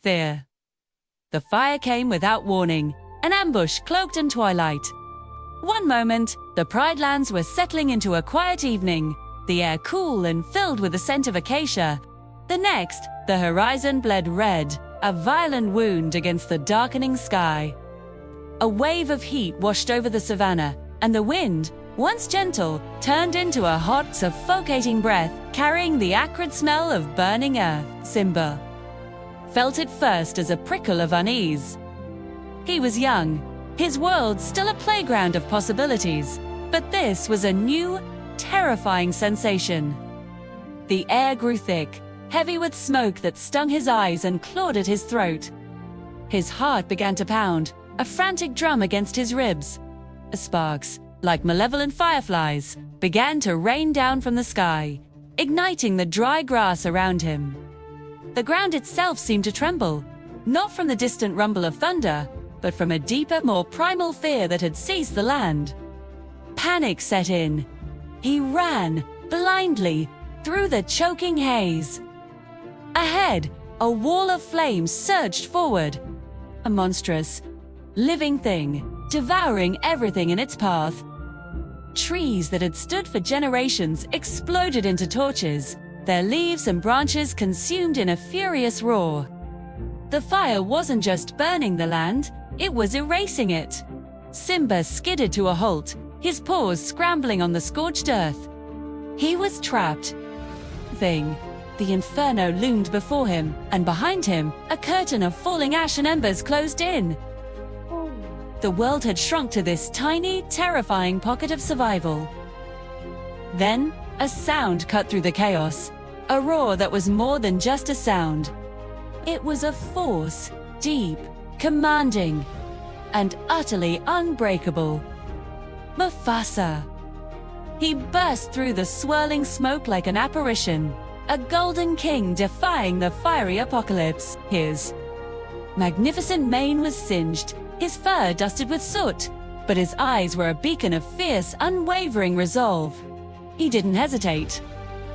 fear. The fire came without warning, an ambush cloaked in twilight. One moment, the Pride Lands were settling into a quiet evening, the air cool and filled with the scent of acacia. The next, the horizon bled red, a violent wound against the darkening sky. A wave of heat washed over the savannah, and the wind, once gentle, turned into a hot, suffocating breath, carrying the acrid smell of burning earth. Simba felt it first as a prickle of unease. He was young, his world still a playground of possibilities, but this was a new, terrifying sensation. The air grew thick, heavy with smoke that stung his eyes and clawed at his throat. His heart began to pound, a frantic drum against his ribs. Sparks, like malevolent fireflies, began to rain down from the sky, igniting the dry grass around him. The ground itself seemed to tremble, not from the distant rumble of thunder, but from a deeper, more primal fear that had seized the land. Panic set in. He ran, blindly, through the choking haze. Ahead, a wall of flames surged forward. A monstrous, living thing, devouring everything in its path. Trees that had stood for generations exploded into torches, their leaves and branches consumed in a furious roar. The fire wasn't just burning the land, it was erasing it. Simba skidded to a halt, his paws scrambling on the scorched earth. He was trapped. The inferno loomed before him, and behind him, a curtain of falling ash and embers closed in. The world had shrunk to this tiny, terrifying pocket of survival. Then, a sound cut through the chaos, a roar that was more than just a sound. It was a force, deep, commanding, and utterly unbreakable. Mufasa. He burst through the swirling smoke like an apparition, a golden king defying the fiery apocalypse. His magnificent mane was singed, his fur dusted with soot, but his eyes were a beacon of fierce, unwavering resolve. He didn't hesitate.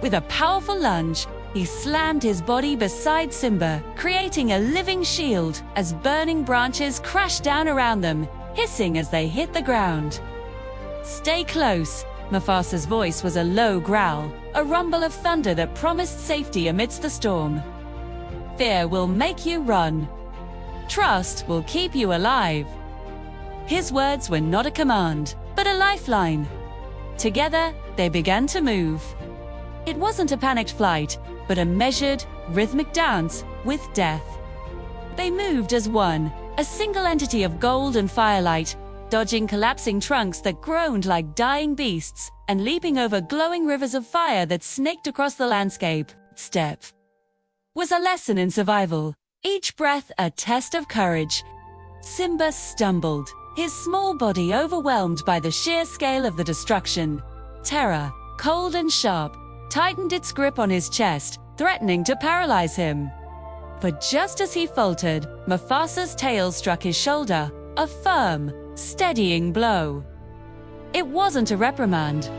With a powerful lunge, he slammed his body beside Simba, creating a living shield as burning branches crashed down around them, hissing as they hit the ground. "Stay close." Mufasa's voice was a low growl, a rumble of thunder that promised safety amidst the storm. "Fear will make you run. Trust will keep you alive." His words were not a command, but a lifeline. Together, they began to move. It wasn't a panicked flight, but a measured, rhythmic dance with death. They moved as one, a single entity of gold and firelight, dodging collapsing trunks that groaned like dying beasts, and leaping over glowing rivers of fire that snaked across the landscape. Step was a lesson in survival, each breath a test of courage. Simba stumbled, his small body overwhelmed by the sheer scale of the destruction. Terror, cold and sharp, tightened its grip on his chest, threatening to paralyze him. But just as he faltered, Mufasa's tail struck his shoulder, a firm, steadying blow. It wasn't a reprimand.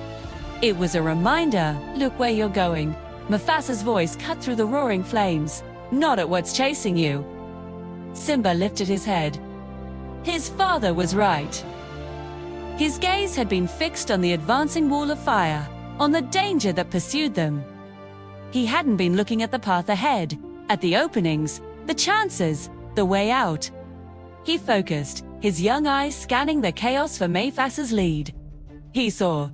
It was a reminder. "Look where you're going." Mufasa's voice cut through the roaring flames. "Not at what's chasing you." Simba lifted his head. His father was right. His gaze had been fixed on the advancing wall of fire, on the danger that pursued them. He hadn't been looking at the path ahead, at the openings, the chances, the way out. He focused, his young eyes scanning the chaos for Mufasa's lead. He saw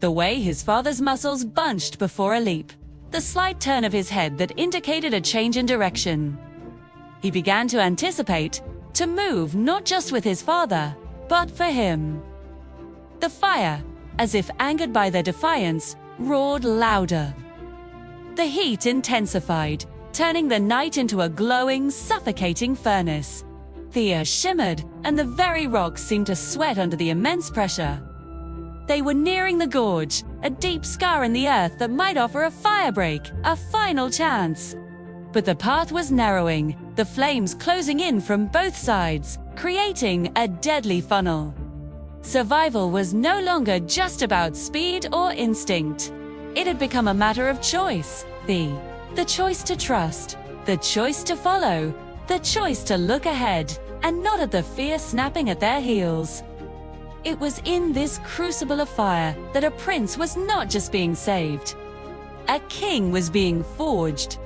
the way his father's muscles bunched before a leap, the slight turn of his head that indicated a change in direction. He began to anticipate, to move not just with his father, but for him. The fire, as if angered by their defiance, roared louder. The heat intensified, turning the night into a glowing, suffocating furnace. The air shimmered, and the very rocks seemed to sweat under the immense pressure. They were nearing the gorge, a deep scar in the earth that might offer a firebreak, a final chance. But the path was narrowing, the flames closing in from both sides, creating a deadly funnel. Survival was no longer just about speed or instinct. It had become a matter of choice. The choice to trust, the choice to follow, the choice to look ahead and not at the fear snapping at their heels. It was in this crucible of fire that a prince was not just being saved. A king was being forged.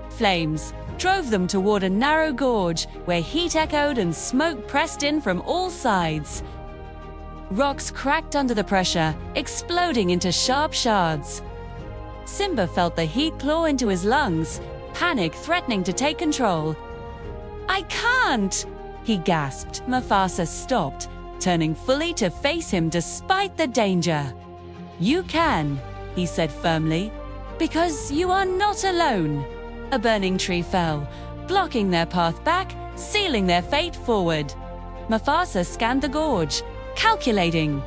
Flames drove them toward a narrow gorge where heat echoed and smoke pressed in from all sides. Rocks cracked under the pressure, exploding into sharp shards. Simba felt the heat claw into his lungs, panic threatening to take control. "I can't!" he gasped. Mufasa stopped, turning fully to face him despite the danger. "You can," he said firmly, "because you are not alone." A burning tree fell, blocking their path back, sealing their fate forward. Mufasa scanned the gorge, calculating.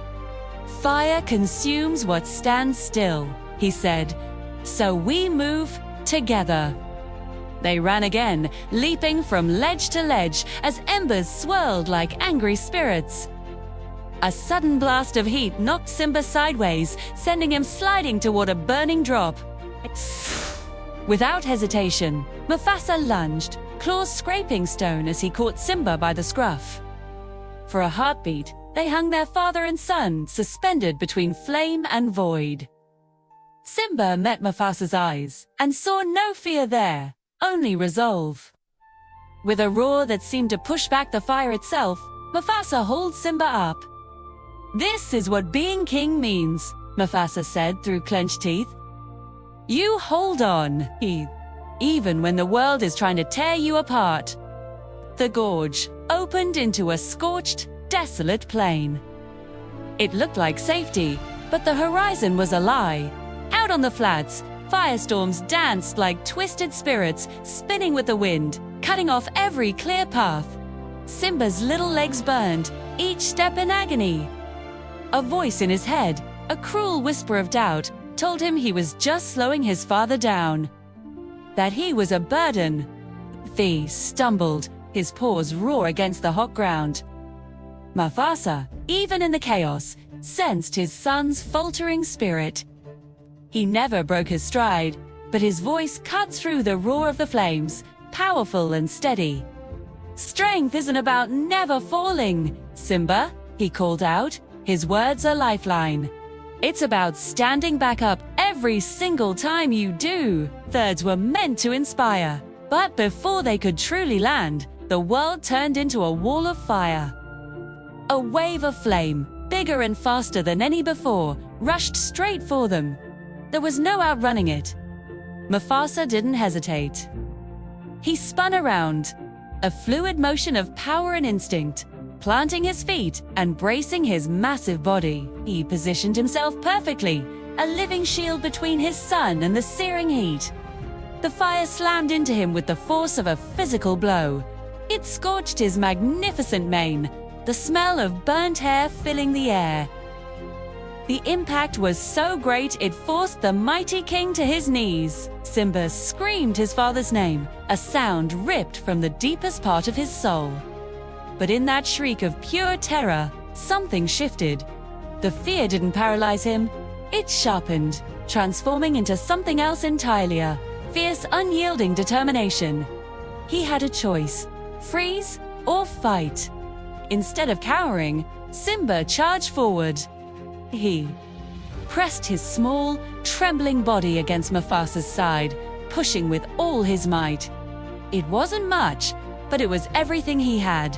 "Fire consumes what stands still," he said, "so we move together." They ran again, leaping from ledge to ledge as embers swirled like angry spirits. A sudden blast of heat knocked Simba sideways, sending him sliding toward a burning drop. Without hesitation, Mufasa lunged, claws scraping stone as he caught Simba by the scruff. For a heartbeat, they hung their father and son, suspended between flame and void. Simba met Mufasa's eyes and saw no fear there, only resolve. With a roar that seemed to push back the fire itself, Mufasa hauled Simba up. "This is what being king means," Mufasa said through clenched teeth. "You hold on, even when the world is trying to tear you apart." The gorge opened into a scorched, desolate plain. It looked like safety, but the horizon was a lie. Out on the flats, firestorms danced like twisted spirits, spinning with the wind, cutting off every clear path. Simba's little legs burned, each step in agony. A voice in his head, a cruel whisper of doubt, told him he was just slowing his father down. That he was a burden. He stumbled, his paws raw against the hot ground. Mufasa, even in the chaos, sensed his son's faltering spirit. He never broke his stride, but his voice cut through the roar of the flames, powerful and steady. "Strength isn't about never falling, Simba," he called out, his words a lifeline. "It's about standing back up every single time you do." Words were meant to inspire, but before they could truly land, the world turned into a wall of fire. A wave of flame, bigger and faster than any before, rushed straight for them. There was no outrunning it. Mufasa didn't hesitate. He spun around, a fluid motion of power and instinct, planting his feet and bracing his massive body. He positioned himself perfectly, a living shield between his son and the searing heat. The fire slammed into him with the force of a physical blow. It scorched his magnificent mane, the smell of burnt hair filling the air. The impact was so great it forced the mighty king to his knees. Simba screamed his father's name, a sound ripped from the deepest part of his soul. But in that shriek of pure terror, something shifted. The fear didn't paralyze him, it sharpened, transforming into something else entirely, a fierce, unyielding determination. He had a choice, freeze or fight. Instead of cowering, Simba charged forward. He pressed his small, trembling body against Mufasa's side, pushing with all his might. It wasn't much, but it was everything he had.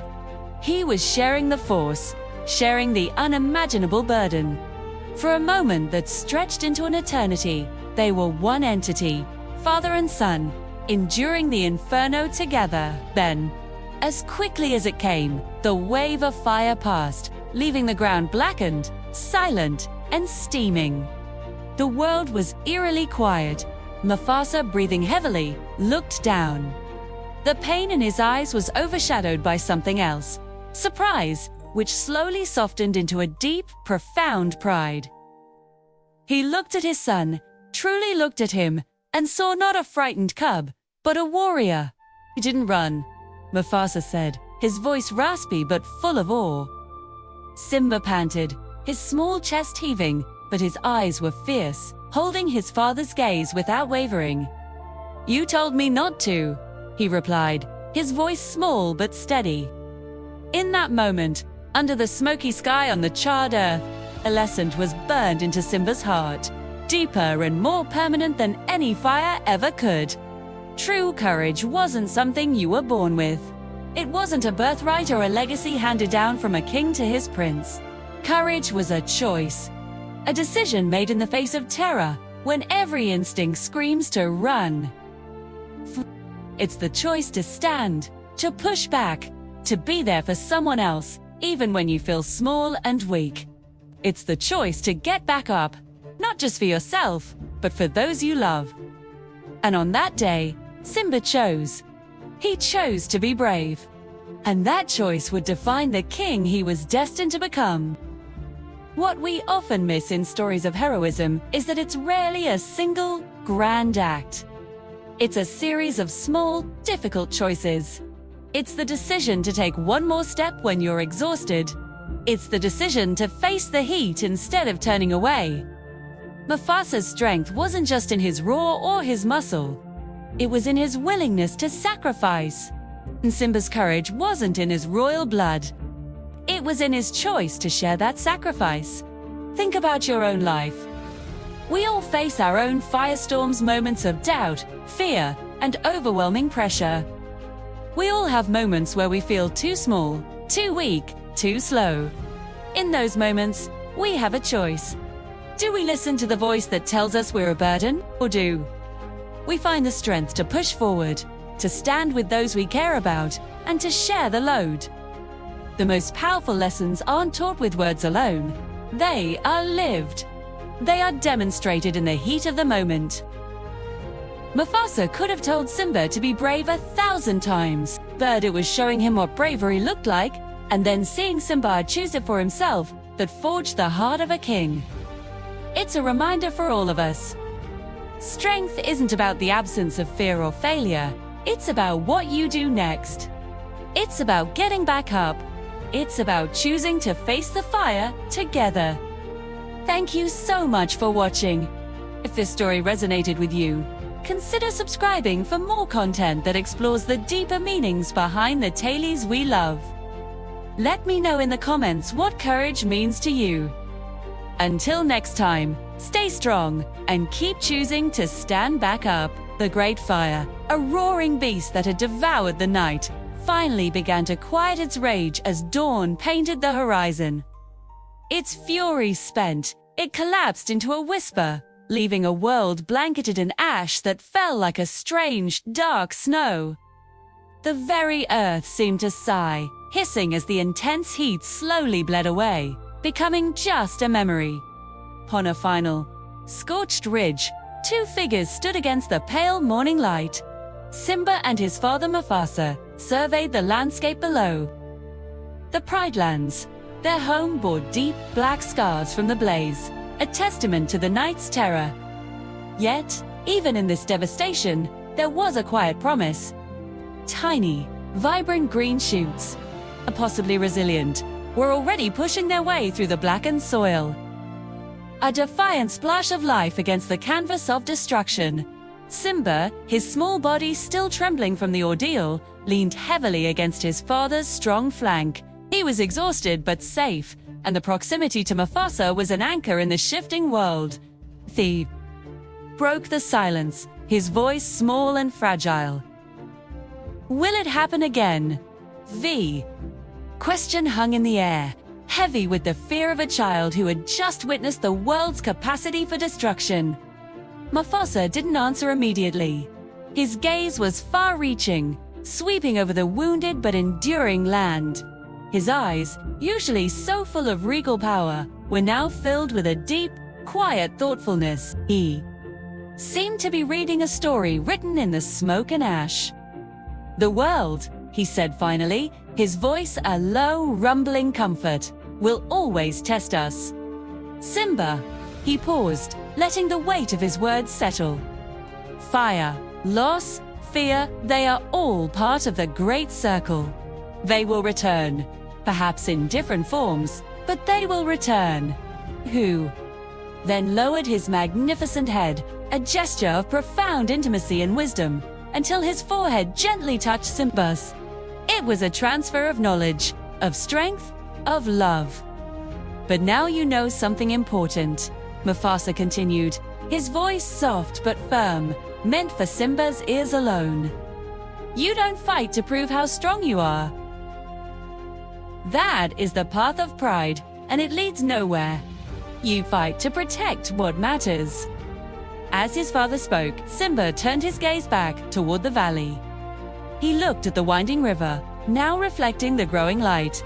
He was sharing the force, sharing the unimaginable burden. For a moment that stretched into an eternity, they were one entity, father and son, enduring the inferno together. Then, as quickly as it came, the wave of fire passed, leaving the ground blackened, silent, and steaming. The world was eerily quiet. Mufasa, breathing heavily, looked down. The pain in his eyes was overshadowed by something else, surprise, which slowly softened into a deep, profound pride. He looked at his son, truly looked at him, and saw not a frightened cub, but a warrior. "He didn't run," Mufasa said, his voice raspy but full of awe. Simba panted, his small chest heaving, but his eyes were fierce, holding his father's gaze without wavering. "You told me not to," he replied, his voice small but steady. In that moment, under the smoky sky on the charred earth, a lesson was burned into Simba's heart, deeper and more permanent than any fire ever could. True courage wasn't something you were born with. It wasn't a birthright or a legacy handed down from a king to his prince. Courage was a choice, a decision made in the face of terror, when every instinct screams to run. It's the choice to stand, to push back, to be there for someone else, even when you feel small and weak. It's the choice to get back up, not just for yourself, but for those you love. And on that day, Simba chose. He chose to be brave. And that choice would define the king he was destined to become. What we often miss in stories of heroism is that it's rarely a single, grand act. It's a series of small, difficult choices. It's the decision to take one more step when you're exhausted. It's the decision to face the heat instead of turning away. Mufasa's strength wasn't just in his roar or his muscle. It was in his willingness to sacrifice. And Simba's courage wasn't in his royal blood. It was in his choice to share that sacrifice. Think about your own life. We all face our own firestorms, moments of doubt, fear, and overwhelming pressure. We all have moments where we feel too small, too weak, too slow. In those moments, we have a choice. Do we listen to the voice that tells us we're a burden, or do we find the strength to push forward, to stand with those we care about, and to share the load? The most powerful lessons aren't taught with words alone. They are lived. They are demonstrated in the heat of the moment. Mufasa could have told Simba to be brave 1,000 times, but it was showing him what bravery looked like, and then seeing Simba choose it for himself, that forged the heart of a king. It's a reminder for all of us. Strength isn't about the absence of fear or failure. It's about what you do next. It's about getting back up. It's about choosing to face the fire together. Thank you so much for watching. If this story resonated with you, consider subscribing for more content that explores the deeper meanings behind the tales we love. Let me know in the comments what courage means to you. Until next time, stay strong and keep choosing to stand back up. The great fire, a roaring beast that had devoured the night, finally began to quiet its rage as dawn painted the horizon. Its fury spent, it collapsed into a whisper, leaving a world blanketed in ash that fell like a strange, dark snow. The very earth seemed to sigh, hissing as the intense heat slowly bled away, becoming just a memory. On a final, scorched ridge, two figures stood against the pale morning light. Simba and his father Mufasa surveyed the landscape below. The Pride Lands, their home bore deep, black scars from the blaze, a testament to the night's terror. Yet, even in this devastation, there was a quiet promise. Tiny, vibrant green shoots, possibly resilient, were already pushing their way through the blackened soil. A defiant splash of life against the canvas of destruction. Simba, his small body still trembling from the ordeal, leaned heavily against his father's strong flank. He was exhausted but safe, and the proximity to Mufasa was an anchor in the shifting world. The broke the silence, his voice small and fragile. Will it happen again? The question hung in the air, heavy with the fear of a child who had just witnessed the world's capacity for destruction. Mufasa didn't answer immediately. His gaze was far-reaching, sweeping over the wounded but enduring land. His eyes, usually so full of regal power, were now filled with a deep, quiet thoughtfulness. He seemed to be reading a story written in the smoke and ash. "The world," he said finally, his voice a low, rumbling comfort, "will always test us." "Simba," he paused, letting the weight of his words settle. "Fire, loss, fear, they are all part of the Great Circle. They will return, perhaps in different forms, but they will return." Who then lowered his magnificent head, a gesture of profound intimacy and wisdom. until his forehead gently touched Simba's. It was a transfer of knowledge, of strength, of love. But now you know something important, Mufasa continued, his voice soft but firm, meant for Simba's ears alone. You don't fight to prove how strong you are. That is the path of pride, and it leads nowhere. You fight to protect what matters. As his father spoke, Simba turned his gaze back toward the valley. He looked at the winding river, now reflecting the growing light.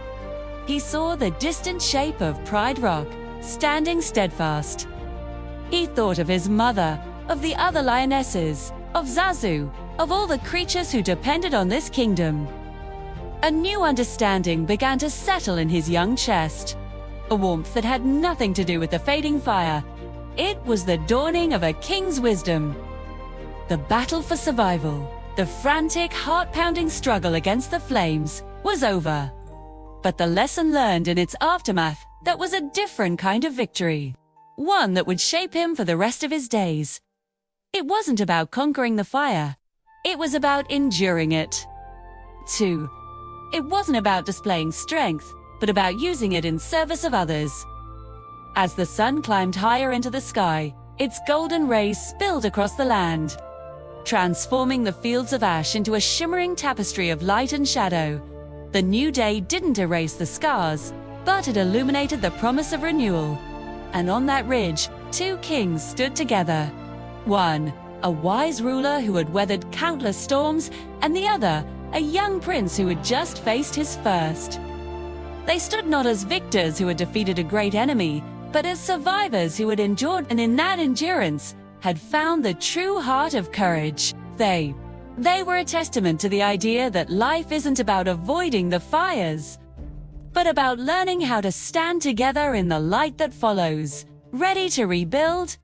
He saw the distant shape of Pride Rock, standing steadfast. He thought of his mother, of the other lionesses, of Zazu, of all the creatures who depended on this kingdom. A new understanding began to settle in his young chest, a warmth that had nothing to do with the fading fire. It was the dawning of a king's wisdom. The battle for survival, the frantic, heart-pounding struggle against the flames, was over. But the lesson learned in its aftermath, that was a different kind of victory. One that would shape him for the rest of his days. It wasn't about conquering the fire. It was about enduring it. 2. It wasn't about displaying strength, but about using it in service of others. As the sun climbed higher into the sky, its golden rays spilled across the land, transforming the fields of ash into a shimmering tapestry of light and shadow. The new day didn't erase the scars, but it illuminated the promise of renewal. And on that ridge, two kings stood together. One, a wise ruler who had weathered countless storms, and the other, a young prince who had just faced his first. They stood not as victors who had defeated a great enemy, but as survivors who had endured, and in that endurance had found the true heart of courage. They were a testament to the idea that life isn't about avoiding the fires, but about learning how to stand together in the light that follows, ready to rebuild